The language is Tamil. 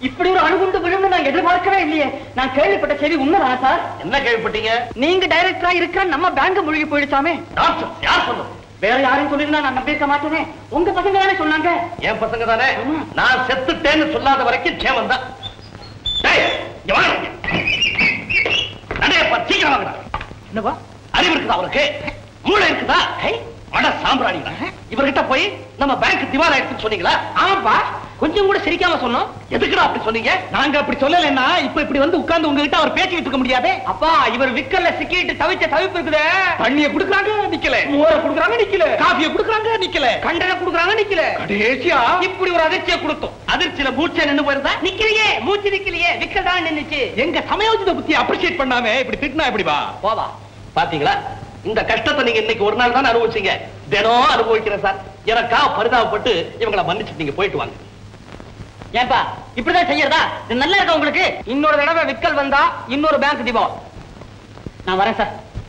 இப்படி ஒரு அணுகுண்டு விழுந்து நான் எதிர்பார்க்கவே இல்லையே. நான் கேள்விப்பட்ட செய்தி உண்மைதானா சார்? என்ன கேள்விப்பட்டீங்க? நீங்க டைரக்டரா இருக்க நம்ம பேங்க் மூழ்கி போயிடுச்சாமே. யார் சொன்னது? வேற யாரும் சொல்லிருந்தா நான் நம்பியிருக்க மாட்டேனே. உங்க பசங்க தானே சொன்னாங்க. என் பசங்க தானே. நான் செத்துட்டேன்னு சொல்லாத வரைக்கும் சேமம் தான். சீக்கிரம் வாங்க. என்னவா அறிவு இருக்குதா அவருக்கு? மூளை இருக்குதா? மட சாம்பிராணி இவர்கிட்ட போய் நம்ம பேங்க் திவால் ஆயிடுச்சுன்னு சொன்னீங்களா? ஆமாப்பா, கொஞ்சம் கூட சிரிக்காம சொன்னோம். எதுக்குடா அப்படி சொன்னீங்க? நாங்க அப்படி சொல்லலைன்னா இப்ப இப்படி வந்து உட்கார்ந்து உங்ககிட்ட அவர் பேசிட்டு இருக்க முடியாது. அப்பா, இவர் விக்கல்ல சிக்கிட்டு தவிச்ச தவிப்பு இருக்குதே. தண்ணிய குடுக்குறாங்க நிக்கல, மோர குடுக்குறாங்க நிக்கல, காபிய குடுக்குறாங்க நிக்கல, கண்டன குடுக்குறாங்க நிக்கல. கடைசியா இப்படி ஒரு அதிர்ச்சியை கொடுத்தோம். அதிர்ச்சியில மூச்சை நின்னு போயிருந்தா? நிக்கலையே, மூச்சு நிக்கலையே, விக்கல் தான் நின்னுச்சு. எங்க சமயோஜித புத்தி அப்ரிஷியேட் பண்ணாம இப்படி திட்டினா எப்படி வா? போவா. பாத்தீங்களா, இந்த கஷ்டத்தை நீங்க இன்னைக்கு ஒரு நாள் தான் அனுபவிச்சீங்க. தினம் அனுபவிக்கிறேன் சார். எனக்கா பரிதாபப்பட்டு இவங்களை மன்னிச்சு நீங்க போயிட்டு வாங்க. ஏன்பா இப்படிதான் செய்யறதா? இது நல்லா இருக்கா உங்களுக்கு? இன்னொரு தடவை விக்கல் வந்தா இன்னொரு பேங்க் திவா. நான் வரேன் சார்.